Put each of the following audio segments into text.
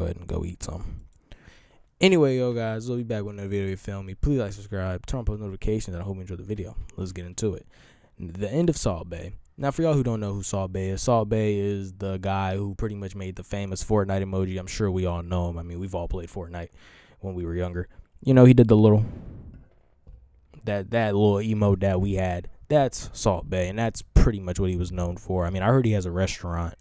go ahead and go eat some. Anyway, yo guys, we'll be back with another video. You feel me? Please like, subscribe, turn on post notifications, and I hope you enjoyed the video. Let's get into it. The end of Salt Bae. Now, for y'all who don't know who Salt Bae is the guy who pretty much made the famous Fortnite emoji. I'm sure we all know him. I mean, we've all played Fortnite when we were younger. You know, he did the little that little emote that we had. That's Salt Bae, and that's pretty much what he was known for. I mean, I heard he has a restaurant,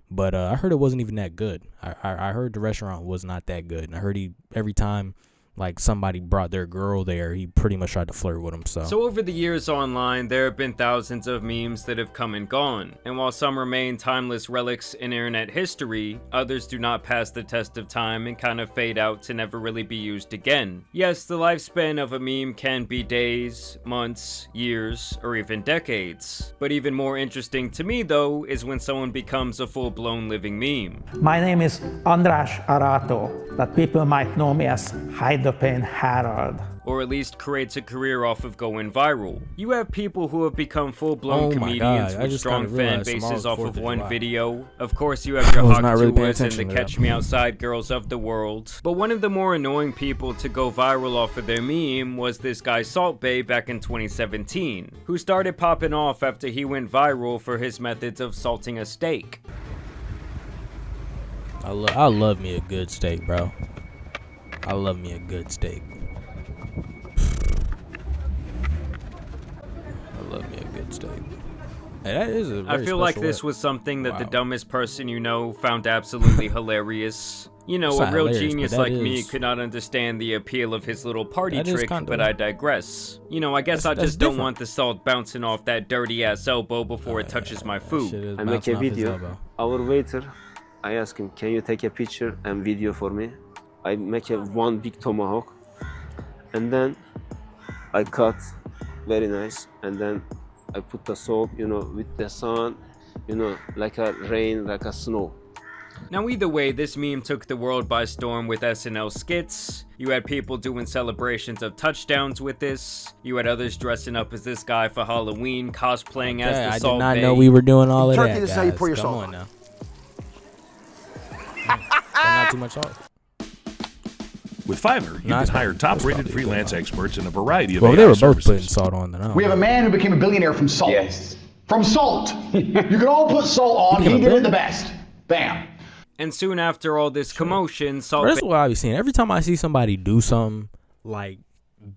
but I heard it wasn't even that good. I heard the restaurant was not that good, and I heard he every time like somebody brought their girl there, he pretty much tried to flirt with him. So over the years online, there have been thousands of memes that have come and gone. And while some remain timeless relics in internet history, others do not pass the test of time and kind of fade out to never really be used again. Yes, the lifespan of a meme can be days, months, years, or even decades. But even more interesting to me though, is when someone becomes a full-blown living meme. My name is András Arato, but people might know me as Hyde-the-Pain Harold. Or at least creates a career off of going viral. You have people who have become full-blown comedians with strong fan bases off of one video. Of course, you have your Hawk and the Catch Me Outside girls of the world. But one of the more annoying people to go viral off of their meme was this guy Salt Bae back in 2017, who started popping off after he went viral for his methods of salting a steak. I love me a good steak, bro. I love me a good steak. I love me a good steak. Hey, that is a very I feel like this was something that the dumbest person you know found absolutely hilarious. You know, a real genius like me could not understand the appeal of his little party trick, but I digress. You know, I guess I just don't want the salt bouncing off that dirty ass elbow before it touches my food. I make a video. Our waiter, I ask him, can you take a picture and video for me? I make one big tomahawk, and then I cut, very nice, and then I put the salt, you know, with the sun, you know, like a rain, like a snow. Now either way, this meme took the world by storm with SNL skits. You had people doing celebrations of touchdowns with this. You had others dressing up as this guy for Halloween, cosplaying as the Salt Bae. I did not know we were doing all of that, This is how you pour your salt on now. Not too much salt. With Fiverr, you can hire top-rated freelance experts in a variety of AI services. They were both putting salt on the We have a man who became a billionaire from salt. Yes. From salt. You can all put salt on. He did it the best. Bam. And soon after all this commotion, Salt Bae... That's what I be seeing. Every time I see somebody do something like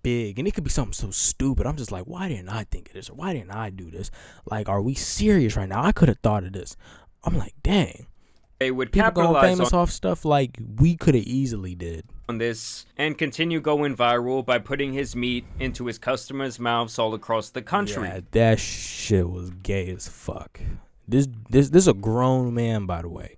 big, and it could be something so stupid, I'm just like, why didn't I think of this? Or why didn't I do this? Like, are we serious right now? I could have thought of this. I'm like, dang. They would People capitalize going famous off stuff like we could have easily did on this and continue going viral by putting his meat into his customers' mouths all across the country. Yeah, that shit was gay as fuck. This is a grown man, by the way.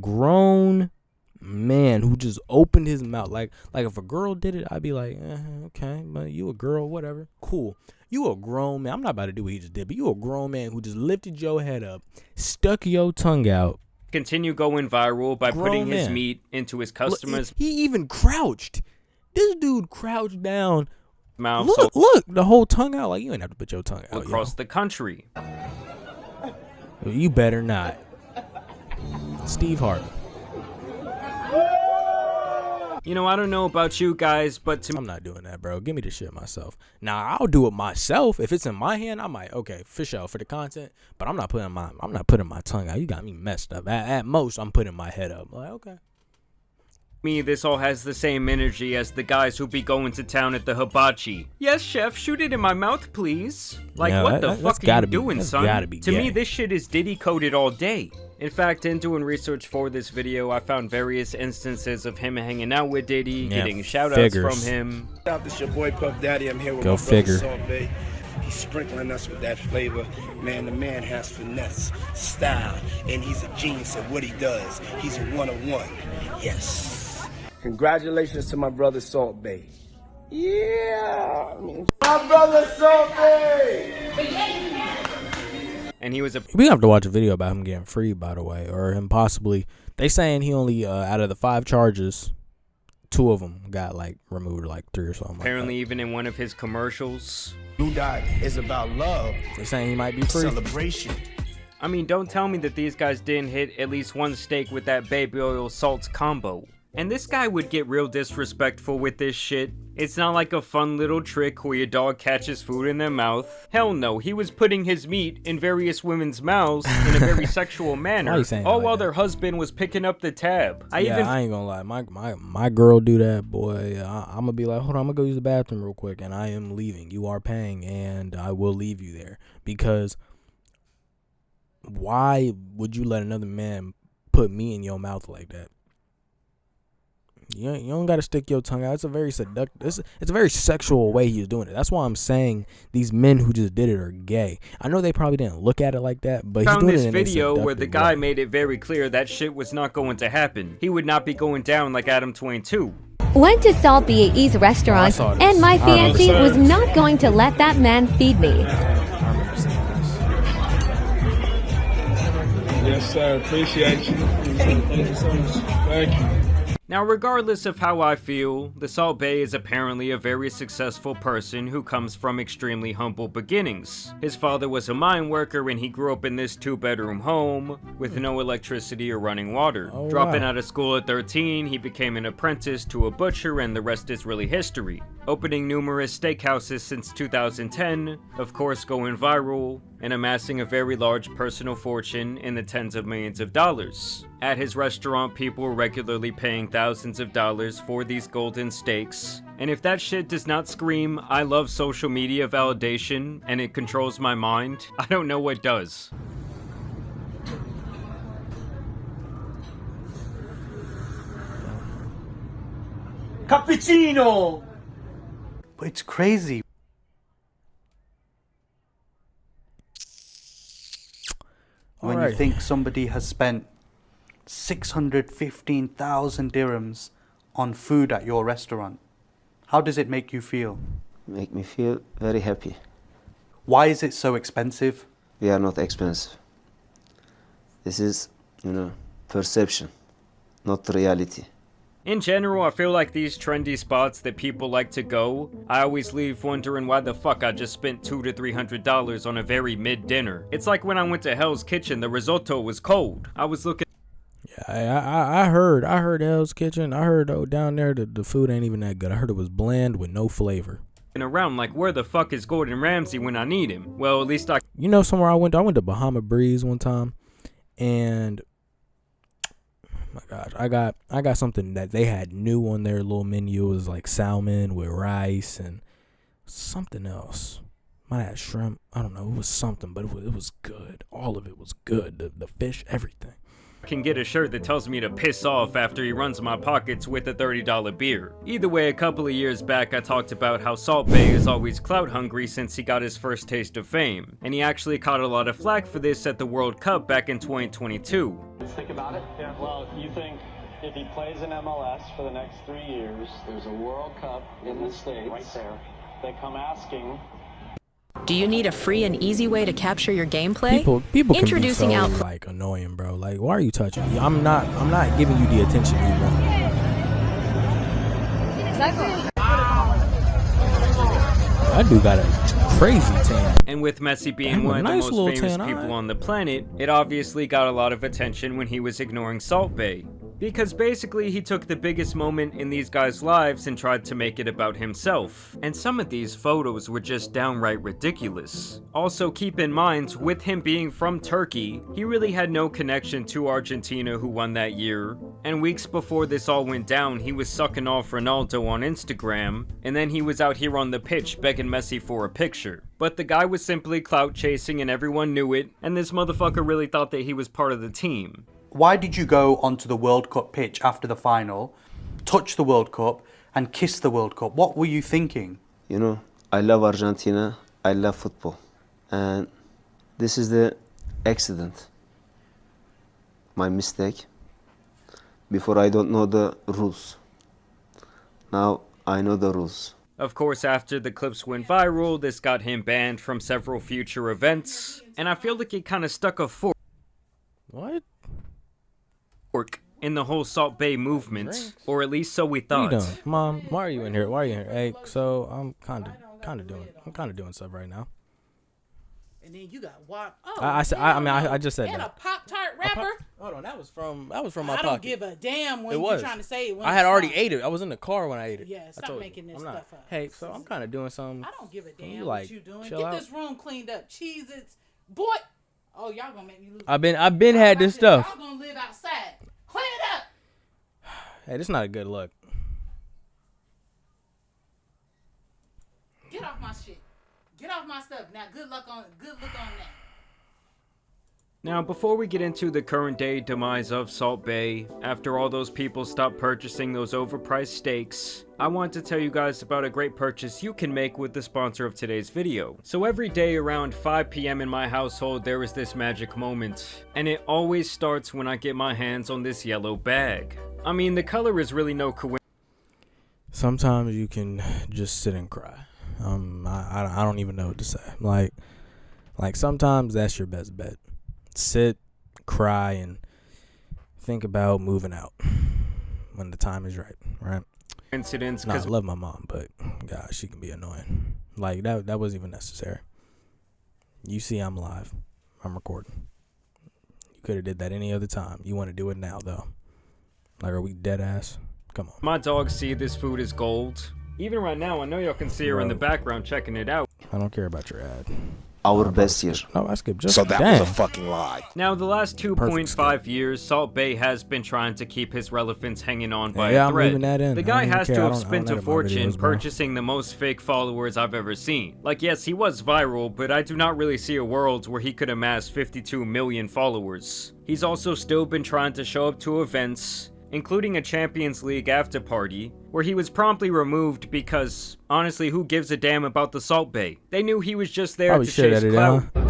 Grown man who just opened his mouth. Like if a girl did it, I'd be like, okay, but you a girl, whatever. Cool. You a grown man. I'm not about to do what he just did, but you a grown man who just lifted your head up, stuck your tongue out. Continue going viral by putting his meat into his customers' He even crouched. This dude crouched down. Mouth. Look, the whole tongue out. Like, you ain't have to put your tongue out across the country. You better not. Steve Harvey. You know, I don't know about you guys, but I'm not doing that, bro. Give me the shit myself. Now, I'll do it myself. If it's in my hand, I might, okay, for sure, for the content. But I'm not putting my tongue out. You got me messed up. At most, I'm putting my head up. Like, okay. Me, this all has the same energy as the guys who be going to town at the hibachi. Yes, chef, shoot it in my mouth, please. Like, yeah, what the fuck are you doing, son? To gay. me, this shit is Diddy coded all day. In fact, in doing research for this video, I found various instances of him hanging out with Diddy, getting shout-outs from him. Shout out to your boy Puff Daddy. I'm here with my brother Salt Bae. He's sprinkling us with that flavor. Man, the man has finesse, style, and he's a genius at what he does. He's a one-on-one. Yes. Congratulations to my brother Salt Bae. Yeah. My brother Salt Bae. And he was we have to watch a video about him getting free, by the way, or him possibly. They saying he only out of the 5 charges, 2 of them got like removed, like 3 or something. Apparently, like even in one of his commercials, Blue Dot is about love. They saying he might be free. Celebration. I mean, don't tell me that these guys didn't hit at least one steak with that baby oil salt combo. And this guy would get real disrespectful with this shit. It's not like a fun little trick where your dog catches food in their mouth. Hell no, he was putting his meat in various women's mouths in a very sexual manner, all while their husband was picking up the tab. I ain't gonna lie, my girl do that, boy. I'm gonna be like, hold on, I'm gonna go use the bathroom real quick, and I am leaving. You are paying, and I will leave you there. Because why would you let another man put me in your mouth like that? You don't gotta stick your tongue out. It's a very seductive. It's a very sexual way he's doing it. That's why I'm saying these men who just did it are gay. I know they probably didn't look at it like that, but he's doing it in a video where the guy made it very clear that shit was not going to happen. He would not be going down like Adam Twain 2. Went to Salt Bae's restaurant, and my fiancé was not going to let that man feed me. Yes, sir. Appreciate you. Thank you so much. Thank you. Now, regardless of how I feel, the Salt Bae is apparently a very successful person who comes from extremely humble beginnings. His father was a mine worker and he grew up in this 2-bedroom home with no electricity or running water. Dropping out of school at 13, he became an apprentice to a butcher, and the rest is really history. Opening numerous steakhouses since 2010, of course going viral, and amassing a very large personal fortune in the tens of millions of dollars. At his restaurant, people were regularly paying thousands of dollars for these golden steaks. And if that shit does not scream, I love social media validation, and it controls my mind, I don't know what does. Cappuccino! But it's crazy. When you think somebody has spent 615,000 dirhams on food at your restaurant, how does it make you feel? Make me feel very happy. Why is it so expensive? We are not expensive. This is, perception, not reality. In general, I feel like these trendy spots that people like to go, I always leave wondering why the fuck I just spent $200 to $300 on a very mid-dinner. It's like when I went to Hell's Kitchen, the risotto was cold. I was looking... Yeah, I heard Hell's Kitchen. I heard down there the food ain't even that good. I heard it was bland with no flavor. Around like, where the fuck is Gordon Ramsay when I need him? Well, at least somewhere I went to Bahama Breeze one time, and my gosh, I got something that they had new on their little menu. It was like salmon with rice and something else. Might have shrimp. I don't know. It was something, but it was good. All of it was good. The fish, everything. Can get a shirt that tells me to piss off after he runs my pockets with a $30 beer. Either way, a couple of years back I talked about how Salt Bae is always clout hungry since he got his first taste of fame, and he actually caught a lot of flack for this at the World Cup back in 2022. Think about it. Yeah. Well, you think if he plays in MLS for the next 3 years, there's a World Cup in the States, right there. They come asking. Do you need a free and easy way to capture your gameplay? People Introducing can be so like annoying, bro. Like, why are you touching me? I'm not giving you the attention you want. That dude got a crazy tan. And with Messi being one of the most famous people on the planet, it obviously got a lot of attention when he was ignoring Salt Bae. Because basically he took the biggest moment in these guys' lives and tried to make it about himself. And some of these photos were just downright ridiculous. Also keep in mind, with him being from Turkey, he really had no connection to Argentina, who won that year. And weeks before this all went down, he was sucking off Ronaldo on Instagram, and then he was out here on the pitch begging Messi for a picture. But the guy was simply clout chasing and everyone knew it, and this motherfucker really thought that he was part of the team. Why did you go onto the World Cup pitch after the final, touch the World Cup, and kiss the World Cup? What were you thinking? I love Argentina, I love football. And this is the accident. My mistake. Before I don't know the rules. Now I know the rules. Of course, after the clips went viral, this got him banned from several future events. And I feel like it kind of stuck a fork. What? In the whole Salt Bae movement, or at least so we thought. What are you doing? Mom, why are you in here? Hey, so I'm kind of doing stuff right now. And then you got water. Oh, I just said and that. a Pop-Tart wrapper. Hold on, that was from my pocket. I don't give a damn when you're trying to say it. I had already ate it. I was in the car when I ate it. Yeah, stop making this stuff up. Hey, so I'm kind of doing something. I don't give a damn what you doing. Get this room cleaned up. Cheez-Its. Boy. Oh, y'all gonna make me lose. I've been had this stuff. Y'all gonna live outside. Clean it up. Hey, this is not a good look. Get off my shit. Get off my stuff. Now, good look on that. Now, before we get into the current day demise of Salt Bae, after all those people stopped purchasing those overpriced steaks, I want to tell you guys about a great purchase you can make with the sponsor of today's video. So every day around 5 p.m. in my household, there is this magic moment, and it always starts when I get my hands on this yellow bag. I mean, the color is really no coincidence. Sometimes you can just sit and cry. I don't even know what to say. Like sometimes that's your best bet. Sit, cry, and think about moving out when the time is right? Incidents. Nah, I love my mom, but God, she can be annoying. Like that wasn't even necessary. You see, I'm live. I'm recording. You could have did that any other time. You want to do it now, though. Like, are we dead ass? Come on. My dogs see this food as gold. Even right now, I know y'all can see her in the background checking it out. I don't care about your ad. Our best year. No, I skipped just so that was a fucking lie. Now, the last 2.5 years, Salt Bae has been trying to keep his relevance hanging on by a thread. I'm that in. The guy has to have spent a fortune purchasing the most fake followers I've ever seen. Like, yes, he was viral, but I do not really see a world where he could amass 52 million followers. He's also still been trying to show up to events, including a Champions League after party, where he was promptly removed because, honestly, who gives a damn about the Salt Bae? They knew he was just there to chase clout. Why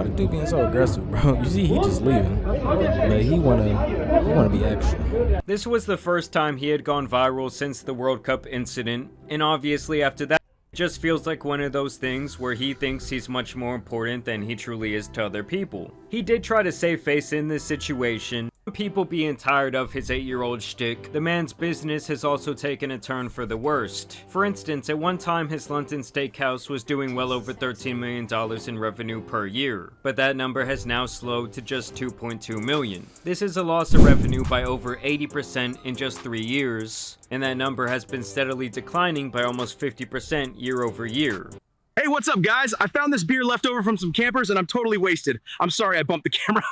the dude being so aggressive, bro? You see, he just leaving, but he wanna be extra. This was the first time he had gone viral since the World Cup incident, and obviously after that, it just feels like one of those things where he thinks he's much more important than he truly is to other people. He did try to save face in this situation. People being tired of his 8-year-old shtick, the man's business has also taken a turn for the worst. For instance, at one time his London steakhouse was doing well over $13 million in revenue per year, but that number has now slowed to just $2.2 million. This is a loss of revenue by over 80% in just 3 years, and that number has been steadily declining by almost 50% year over year. Hey, what's up, guys? I found this beer left over from some campers and I'm totally wasted. I'm sorry I bumped the camera.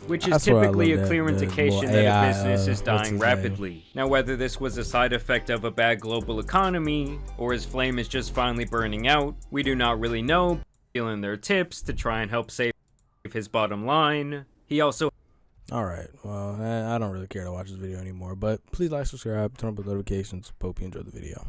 Which is typically a clear indication that a business is dying rapidly. Now, whether this was a side effect of a bad global economy, or his flame is just finally burning out, we do not really know. Stealing their tips to try and help save his bottom line. He also... Alright, well, I don't really care to watch this video anymore, but please like, subscribe, turn on the notifications. Hope you enjoyed the video.